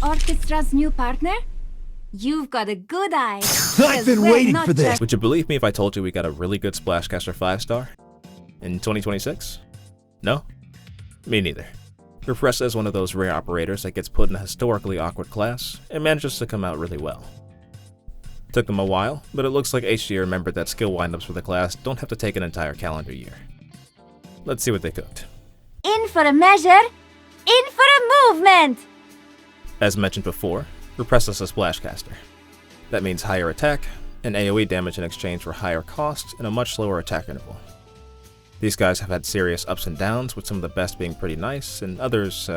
orchestra's new partner? You've got a good eye. I've been waiting for this! Would you believe me if I told you we got a really good Splashcaster 5-star? In 2026? No? Me neither. Ripresa is one of those rare operators that gets put in a historically awkward class and manages to come out really well. Took them a while, but it looks like HG remembered that skill windups for the class don't have to take an entire calendar year. Let's see what they cooked. In for a measure, in for a movement! As mentioned before, Ripresa is a Splashcaster. That means higher attack and AoE damage in exchange for higher cost and a much slower attack interval. These guys have had serious ups and downs, with some of the best being pretty nice and others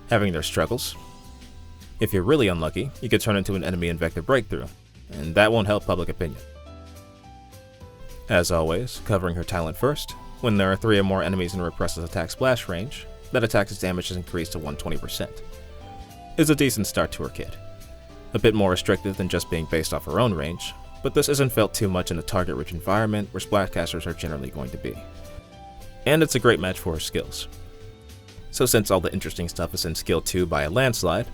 having their struggles. If you're really unlucky, you could turn into an enemy in Vector Breakthrough, and that won't help public opinion. As always, covering her talent first, when there are 3 or more enemies in Ripresa's attack splash range, that attack's damage is increased to 120%. It's a decent start to her kit. A bit more restrictive than just being based off her own range, but this isn't felt too much in a target-rich environment where Splashcasters are generally going to be. And it's a great match for her skills. So since all the interesting stuff is in Skill 2 by a landslide,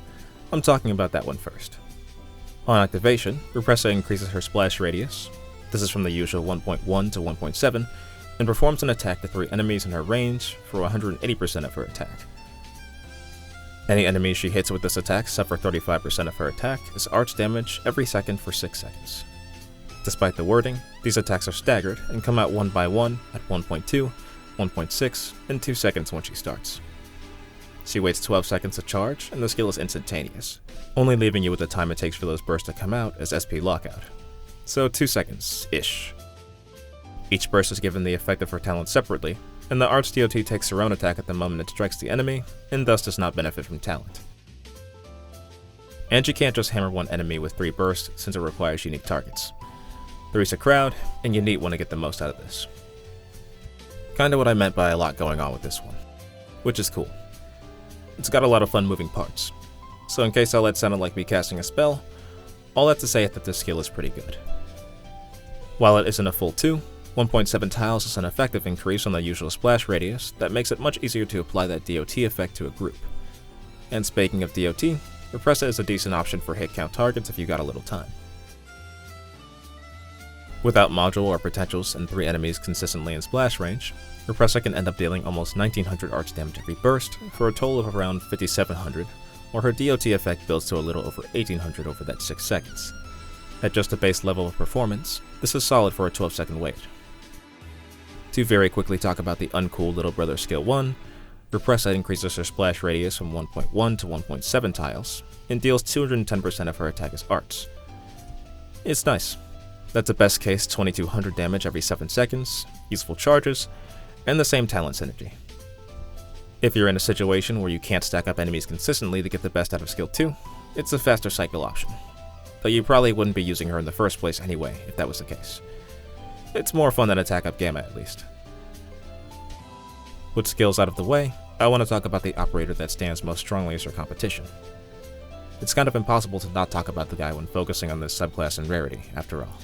I'm talking about that one first. On activation, Ripresa increases her splash radius, this is from the usual 1.1 to 1.7, and performs an attack to 3 enemies in her range for 180% of her attack. Any enemies she hits with this attack suffer 35% of her attack as arch damage every second for 6 seconds. Despite the wording, these attacks are staggered and come out one by one at 1.2, 1.6, and 2 seconds when she starts. She waits 12 seconds to charge, and the skill is instantaneous, only leaving you with the time it takes for those bursts to come out as SP lockout. So 2 seconds-ish. Each burst is given the effect of her talent separately, and the Arch DOT takes her own attack at the moment it strikes the enemy, and thus does not benefit from talent. And you can't just hammer one enemy with 3 bursts since it requires unique targets. 3's a crowd, and you need one to get the most out of this. Kinda what I meant by a lot going on with this one, which is cool. It's got a lot of fun moving parts, so in case all that sounded like me casting a spell, all that to say is that this skill is pretty good. While it isn't a full 2, 1.7 tiles is an effective increase on the usual splash radius that makes it much easier to apply that DOT effect to a group. And speaking of DOT, Ripresa is a decent option for hit count targets if you got a little time. Without module or potentials and 3 enemies consistently in splash range, Ripresa can end up dealing almost 1900 arch damage every burst for a total of around 5700, while her DOT effect builds to a little over 1800 over that 6 seconds. At just a base level of performance, this is solid for a 12-second wait. To very quickly talk about the uncool little brother skill 1, Ripresa increases her splash radius from 1.1 to 1.7 tiles, and deals 210% of her attack as arts. It's nice. That's a best case 2200 damage every 7 seconds, useful charges, and the same talent synergy. If you're in a situation where you can't stack up enemies consistently to get the best out of skill 2, it's a faster cycle option. Though you probably wouldn't be using her in the first place anyway, if that was the case. It's more fun than attack up Gamma at least. With skills out of the way, I want to talk about the operator that stands most strongly as her competition. It's kind of impossible to not talk about the guy when focusing on this subclass and rarity, after all.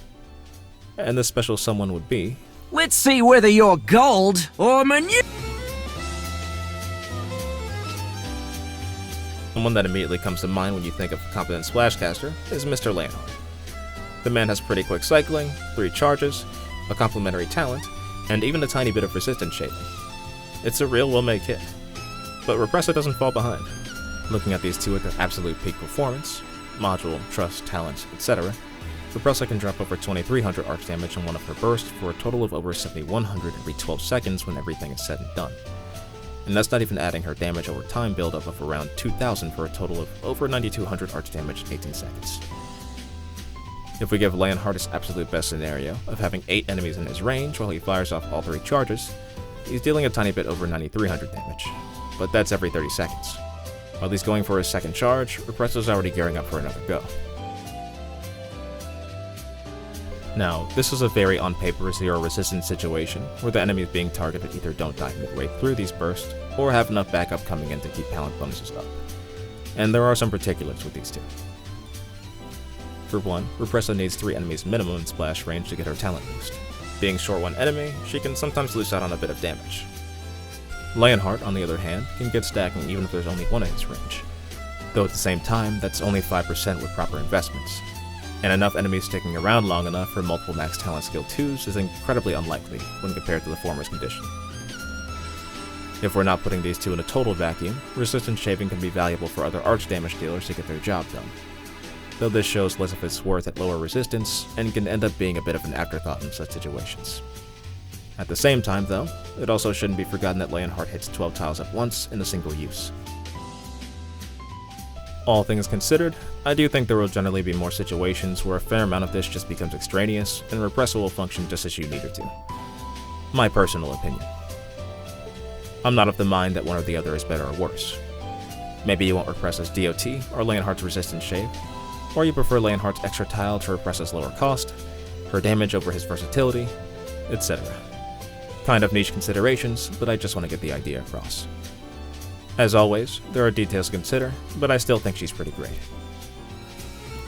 And this special someone would be... Let's see whether you're gold or Someone that immediately comes to mind when you think of a competent Splashcaster is Mr. Leonhardt. The man has pretty quick cycling, 3 charges, a complementary talent, and even a tiny bit of resistance shaping. It's a real well-made kit. But Ripresa doesn't fall behind. Looking at these two at their absolute peak performance, module, trust, talent, etc., Ripresa can drop over 2300 arch damage on one of her bursts for a total of over 7100 every 12 seconds when everything is said and done. And that's not even adding her damage over time buildup of around 2000 for a total of over 9200 arch damage in 18 seconds. If we give Leonhardt his absolute best scenario of having 8 enemies in his range while he fires off all 3 charges, he's dealing a tiny bit over 9300 damage, but that's every 30 seconds. While he's going for his second charge, Ripresa's already gearing up for another go. Now, this is a very on-paper zero resistance situation where the enemies being targeted either don't die midway through these bursts or have enough backup coming in to keep talent bonuses up. And there are some particulars with these two. For one, Ripresa needs 3 enemies minimum in splash range to get her talent boost. Being short one enemy, she can sometimes lose out on a bit of damage. Leonhardt, on the other hand, can get stacking even if there's only one in his range. Though at the same time, that's only 5% with proper investments, and enough enemies sticking around long enough for multiple max talent skill 2s is incredibly unlikely when compared to the former's condition. If we're not putting these two in a total vacuum, resistance shaving can be valuable for other arch damage dealers to get their job done, though this shows less of its worth at lower resistance and can end up being a bit of an afterthought in such situations. At the same time though, it also shouldn't be forgotten that Leonhardt hits 12 tiles at once in a single use. All things considered, I do think there will generally be more situations where a fair amount of this just becomes extraneous and Ripresa will function just as you need her to. My personal opinion. I'm not of the mind that one or the other is better or worse. Maybe you want Ripresa's DOT or Leonhardt's resistance shave, or you prefer Leonhardt's extra tile to Ripresa's lower cost, her damage over his versatility, etc. Kind of niche considerations, but I just want to get the idea across. As always, there are details to consider, but I still think she's pretty great.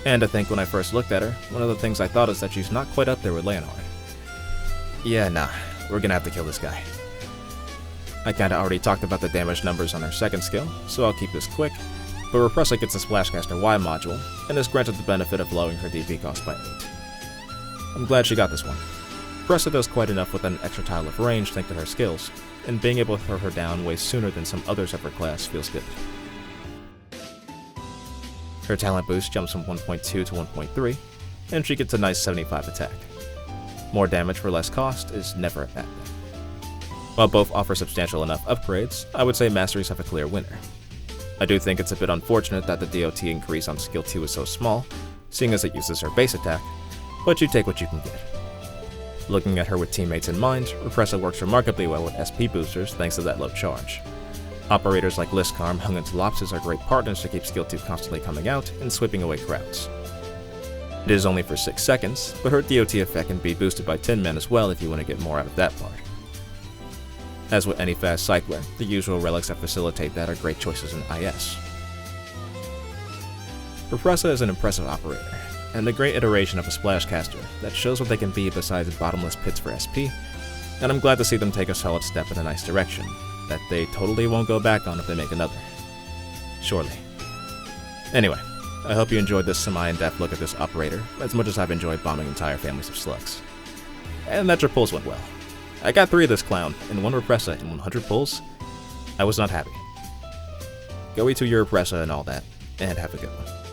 And I think when I first looked at her, one of the things I thought is that she's not quite up there with Leonhardt. Yeah, nah, we're gonna have to kill this guy. I kinda already talked about the damage numbers on her second skill, so I'll keep this quick, but Ripresa gets the Splashcaster Y module, and is granted the benefit of lowering her DP cost by 8. I'm glad she got this one. Ripresa does quite enough with an extra tile of range thanks to her skills, and being able to throw her down way sooner than some others of her class feels good. Her talent boost jumps from 1.2 to 1.3, and she gets a nice 75 attack. More damage for less cost is never a bad thing. While both offer substantial enough upgrades, I would say Masteries have a clear winner. I do think it's a bit unfortunate that the DOT increase on skill 2 is so small, seeing as it uses her base attack, but you take what you can get. Looking at her with teammates in mind, Ripresa works remarkably well with SP boosters thanks to that low charge. Operators like Liskarm, Hung and Telopsis are great partners to keep skill 2 constantly coming out and sweeping away crowds. It is only for 6 seconds, but her DOT effect can be boosted by 10 men as well if you want to get more out of that part. As with any fast cycler, the usual relics that facilitate that are great choices in IS. Ripresa is an impressive operator, and a great iteration of a Splashcaster that shows what they can be besides bottomless pits for SP, and I'm glad to see them take a solid step in a nice direction that they totally won't go back on if they make another. Surely. Anyway, I hope you enjoyed this semi-in-depth look at this operator as much as I've enjoyed bombing entire families of slugs. And that your pulls went well. I got 3 of this clown, and 1 Ripresa in 100 pulls. I was not happy. Go eat to your Ripresa and all that, and have a good one.